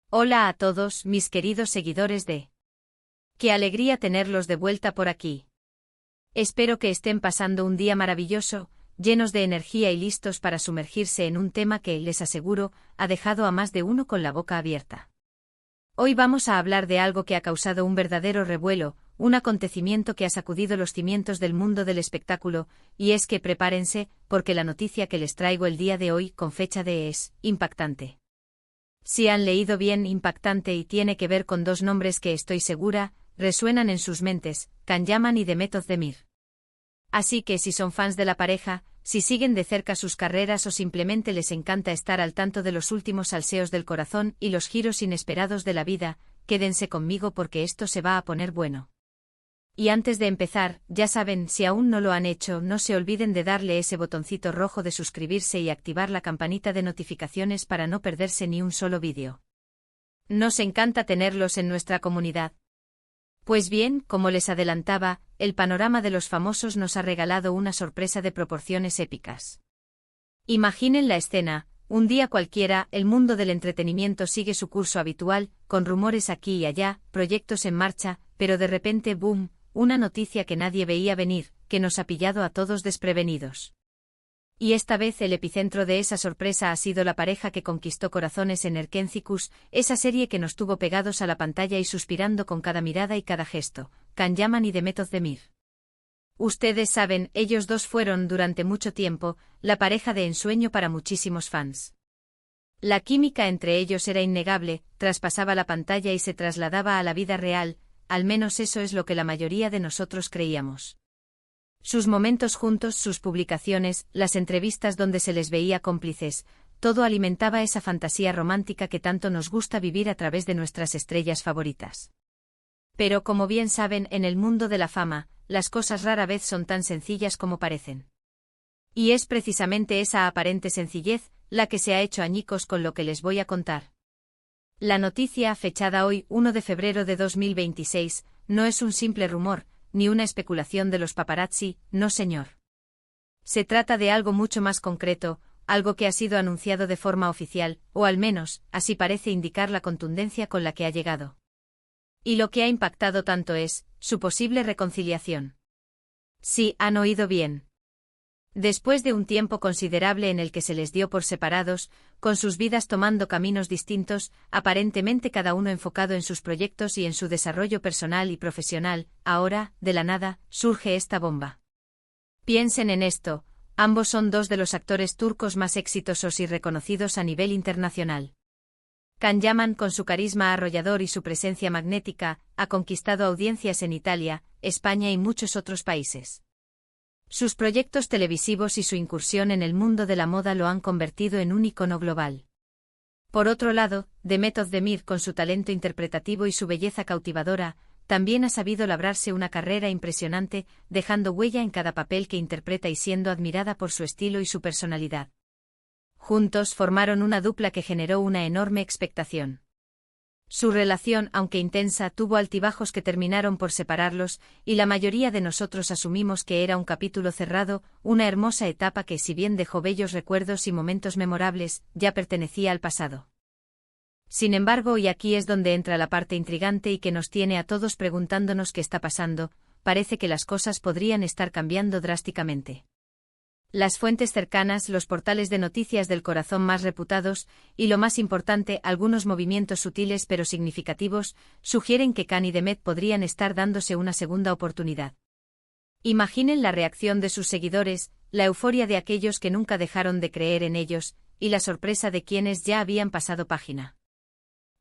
Hola a todos, mis queridos seguidores de... ¡Qué alegría tenerlos de vuelta por aquí! Espero que estén pasando un día maravilloso, llenos de energía y listos para sumergirse en un tema que, les aseguro, ha dejado a más de uno con la boca abierta. Hoy vamos a hablar de algo que ha causado un verdadero revuelo, un acontecimiento que ha sacudido los cimientos del mundo del espectáculo, y es que prepárense, porque la noticia que les traigo el día de hoy con fecha de es impactante. Si han leído bien, impactante, y tiene que ver con dos nombres que estoy segura resuenan en sus mentes, Can Yaman y Demet Özdemir. Así que si son fans de la pareja, si siguen de cerca sus carreras o simplemente les encanta estar al tanto de los últimos salseos del corazón y los giros inesperados de la vida, quédense conmigo porque esto se va a poner bueno. Y antes de empezar, ya saben, si aún no lo han hecho, no se olviden de darle ese botoncito rojo de suscribirse y activar la campanita de notificaciones para no perderse ni un solo vídeo. Nos encanta tenerlos en nuestra comunidad. Pues bien, como les adelantaba, el panorama de los famosos nos ha regalado una sorpresa de proporciones épicas. Imaginen la escena: un día cualquiera, el mundo del entretenimiento sigue su curso habitual, con rumores aquí y allá, proyectos en marcha, pero de repente, ¡boom!, una noticia que nadie veía venir, que nos ha pillado a todos desprevenidos. Y esta vez el epicentro de esa sorpresa ha sido la pareja que conquistó corazones en Erkenzicus, esa serie que nos tuvo pegados a la pantalla y suspirando con cada mirada y cada gesto, Can Yaman y Demet Özdemir. Ustedes saben, ellos dos fueron durante mucho tiempo la pareja de ensueño para muchísimos fans. La química entre ellos era innegable, traspasaba la pantalla y se trasladaba a la vida real, al menos eso es lo que la mayoría de nosotros creíamos. Sus momentos juntos, sus publicaciones, las entrevistas donde se les veía cómplices, todo alimentaba esa fantasía romántica que tanto nos gusta vivir a través de nuestras estrellas favoritas. Pero como bien saben, en el mundo de la fama, las cosas rara vez son tan sencillas como parecen. Y es precisamente esa aparente sencillez la que se ha hecho añicos con lo que les voy a contar. La noticia, fechada hoy, 1 de febrero de 2026, no es un simple rumor, ni una especulación de los paparazzi, no señor. Se trata de algo mucho más concreto, algo que ha sido anunciado de forma oficial, o al menos, así parece indicar la contundencia con la que ha llegado. Y lo que ha impactado tanto es su posible reconciliación. Sí, han oído bien. Después de un tiempo considerable en el que se les dio por separados, con sus vidas tomando caminos distintos, aparentemente cada uno enfocado en sus proyectos y en su desarrollo personal y profesional, ahora, de la nada, surge esta bomba. Piensen en esto, ambos son dos de los actores turcos más exitosos y reconocidos a nivel internacional. Can Yaman, con su carisma arrollador y su presencia magnética, ha conquistado audiencias en Italia, España y muchos otros países. Sus proyectos televisivos y su incursión en el mundo de la moda lo han convertido en un icono global. Por otro lado, Demet Özdemir, con su talento interpretativo y su belleza cautivadora, también ha sabido labrarse una carrera impresionante, dejando huella en cada papel que interpreta y siendo admirada por su estilo y su personalidad. Juntos formaron una dupla que generó una enorme expectación. Su relación, aunque intensa, tuvo altibajos que terminaron por separarlos, y la mayoría de nosotros asumimos que era un capítulo cerrado, una hermosa etapa que, si bien dejó bellos recuerdos y momentos memorables, ya pertenecía al pasado. Sin embargo, y aquí es donde entra la parte intrigante y que nos tiene a todos preguntándonos qué está pasando, parece que las cosas podrían estar cambiando drásticamente. Las fuentes cercanas, los portales de noticias del corazón más reputados, y lo más importante, algunos movimientos sutiles pero significativos, sugieren que Can y Demet podrían estar dándose una segunda oportunidad. Imaginen la reacción de sus seguidores, la euforia de aquellos que nunca dejaron de creer en ellos, y la sorpresa de quienes ya habían pasado página.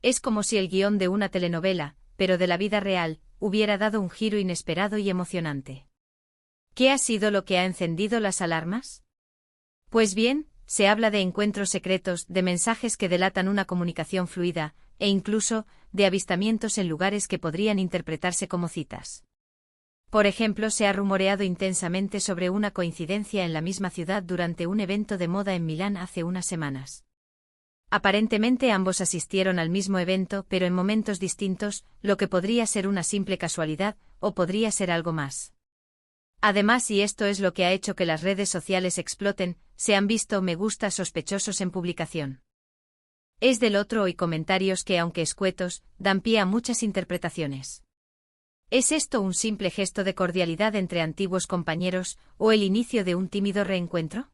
Es como si el guión de una telenovela, pero de la vida real, hubiera dado un giro inesperado y emocionante. ¿Qué ha sido lo que ha encendido las alarmas? Pues bien, se habla de encuentros secretos, de mensajes que delatan una comunicación fluida, e incluso, de avistamientos en lugares que podrían interpretarse como citas. Por ejemplo, se ha rumoreado intensamente sobre una coincidencia en la misma ciudad durante un evento de moda en Milán hace unas semanas. Aparentemente ambos asistieron al mismo evento, pero en momentos distintos, lo que podría ser una simple casualidad, o podría ser algo más. Además, y esto es lo que ha hecho que las redes sociales exploten, se han visto me gusta sospechosos en publicación. Es del otro y comentarios que, aunque escuetos, dan pie a muchas interpretaciones. ¿Es esto un simple gesto de cordialidad entre antiguos compañeros, o el inicio de un tímido reencuentro?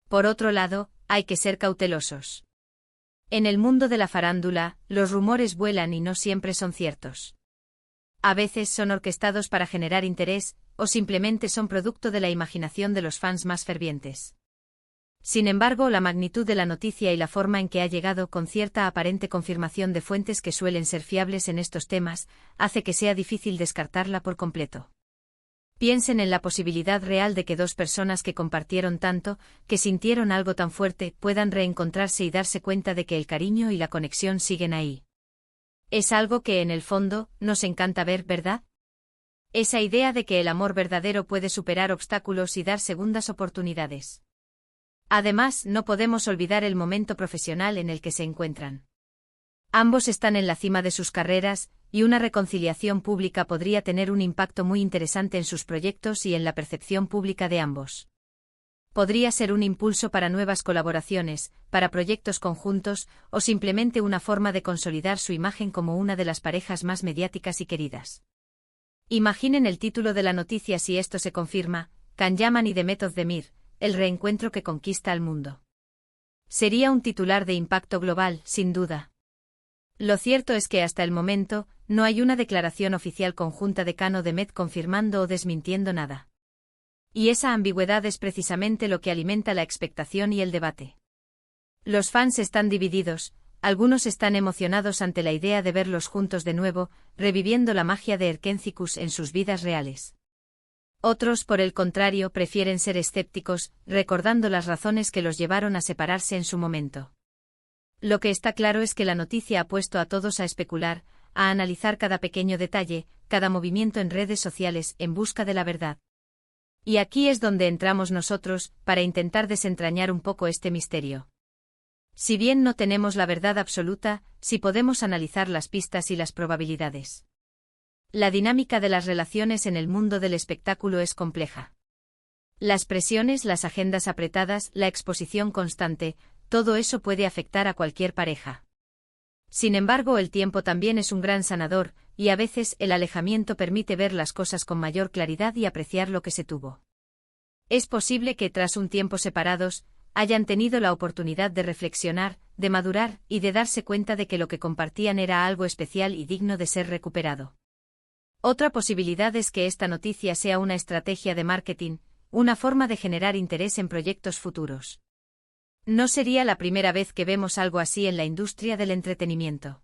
Por otro lado, hay que ser cautelosos. En el mundo de la farándula, los rumores vuelan y no siempre son ciertos. A veces son orquestados para generar interés, o simplemente son producto de la imaginación de los fans más fervientes. Sin embargo, la magnitud de la noticia y la forma en que ha llegado con cierta aparente confirmación de fuentes que suelen ser fiables en estos temas, hace que sea difícil descartarla por completo. Piensen en la posibilidad real de que dos personas que compartieron tanto, que sintieron algo tan fuerte, puedan reencontrarse y darse cuenta de que el cariño y la conexión siguen ahí. Es algo que, en el fondo, nos encanta ver, ¿verdad? Esa idea de que el amor verdadero puede superar obstáculos y dar segundas oportunidades. Además, no podemos olvidar el momento profesional en el que se encuentran. Ambos están en la cima de sus carreras, y una reconciliación pública podría tener un impacto muy interesante en sus proyectos y en la percepción pública de ambos. Podría ser un impulso para nuevas colaboraciones, para proyectos conjuntos, o simplemente una forma de consolidar su imagen como una de las parejas más mediáticas y queridas. Imaginen el título de la noticia si esto se confirma: Can Yaman y Demet Özdemir, el reencuentro que conquista al mundo. Sería un titular de impacto global, sin duda. Lo cierto es que hasta el momento, no hay una declaración oficial conjunta de Can o Demet confirmando o desmintiendo nada. Y esa ambigüedad es precisamente lo que alimenta la expectación y el debate. Los fans están divididos, algunos están emocionados ante la idea de verlos juntos de nuevo, reviviendo la magia de Erkencikus en sus vidas reales. Otros, por el contrario, prefieren ser escépticos, recordando las razones que los llevaron a separarse en su momento. Lo que está claro es que la noticia ha puesto a todos a especular, a analizar cada pequeño detalle, cada movimiento en redes sociales, en busca de la verdad. Y aquí es donde entramos nosotros, para intentar desentrañar un poco este misterio. Si bien no tenemos la verdad absoluta, sí podemos analizar las pistas y las probabilidades. La dinámica de las relaciones en el mundo del espectáculo es compleja. Las presiones, las agendas apretadas, la exposición constante, todo eso puede afectar a cualquier pareja. Sin embargo, el tiempo también es un gran sanador, y a veces el alejamiento permite ver las cosas con mayor claridad y apreciar lo que se tuvo. Es posible que tras un tiempo separados, hayan tenido la oportunidad de reflexionar, de madurar y de darse cuenta de que lo que compartían era algo especial y digno de ser recuperado. Otra posibilidad es que esta noticia sea una estrategia de marketing, una forma de generar interés en proyectos futuros. No sería la primera vez que vemos algo así en la industria del entretenimiento.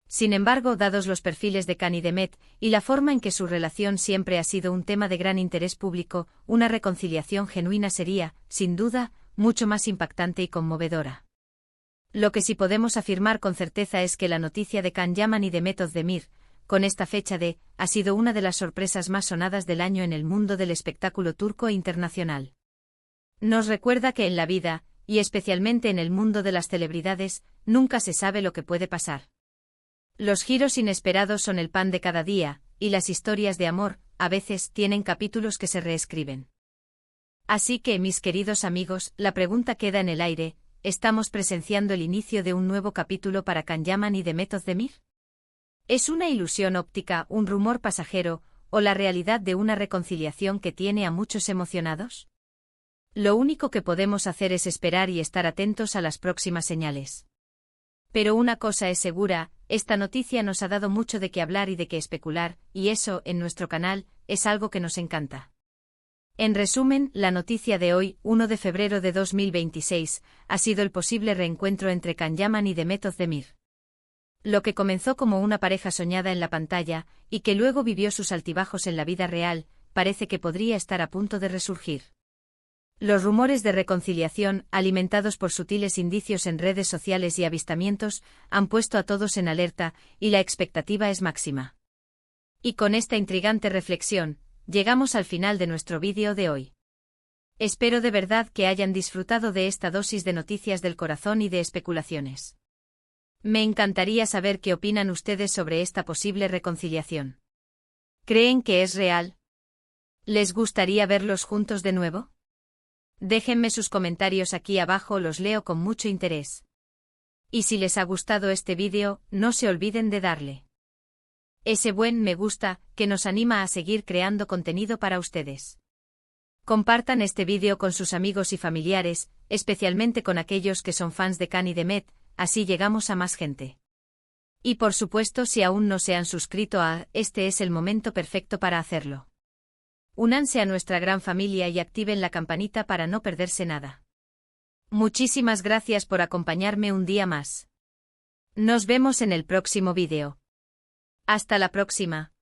Sin embargo, dados los perfiles de Can y Demet, y la forma en que su relación siempre ha sido un tema de gran interés público, una reconciliación genuina sería, sin duda, mucho más impactante y conmovedora. Lo que sí podemos afirmar con certeza es que la noticia de Can Yaman y Demet Özdemir, con esta fecha ha sido una de las sorpresas más sonadas del año en el mundo del espectáculo turco e internacional. Nos recuerda que en la vida, y especialmente en el mundo de las celebridades, nunca se sabe lo que puede pasar. Los giros inesperados son el pan de cada día, y las historias de amor, a veces, tienen capítulos que se reescriben. Así que, mis queridos amigos, la pregunta queda en el aire: ¿estamos presenciando el inicio de un nuevo capítulo para Can Yaman y Demet Özdemir? ¿Es una ilusión óptica, un rumor pasajero, o la realidad de una reconciliación que tiene a muchos emocionados? Lo único que podemos hacer es esperar y estar atentos a las próximas señales. Pero una cosa es segura, esta noticia nos ha dado mucho de qué hablar y de qué especular, y eso, en nuestro canal, es algo que nos encanta. En resumen, la noticia de hoy, 1 de febrero de 2026, ha sido el posible reencuentro entre Can Yaman y Demet Özdemir. Lo que comenzó como una pareja soñada en la pantalla, y que luego vivió sus altibajos en la vida real, parece que podría estar a punto de resurgir. Los rumores de reconciliación, alimentados por sutiles indicios en redes sociales y avistamientos, han puesto a todos en alerta, y la expectativa es máxima. Y con esta intrigante reflexión, llegamos al final de nuestro vídeo de hoy. Espero de verdad que hayan disfrutado de esta dosis de noticias del corazón y de especulaciones. Me encantaría saber qué opinan ustedes sobre esta posible reconciliación. ¿Creen que es real? ¿Les gustaría verlos juntos de nuevo? Déjenme sus comentarios aquí abajo, los leo con mucho interés. Y si les ha gustado este vídeo, no se olviden de darle ese buen me gusta, que nos anima a seguir creando contenido para ustedes. Compartan este vídeo con sus amigos y familiares, especialmente con aquellos que son fans de Khan y Demet, así llegamos a más gente. Y por supuesto, si aún no se han suscrito este es el momento perfecto para hacerlo. Únanse a nuestra gran familia y activen la campanita para no perderse nada. Muchísimas gracias por acompañarme un día más. Nos vemos en el próximo vídeo. Hasta la próxima.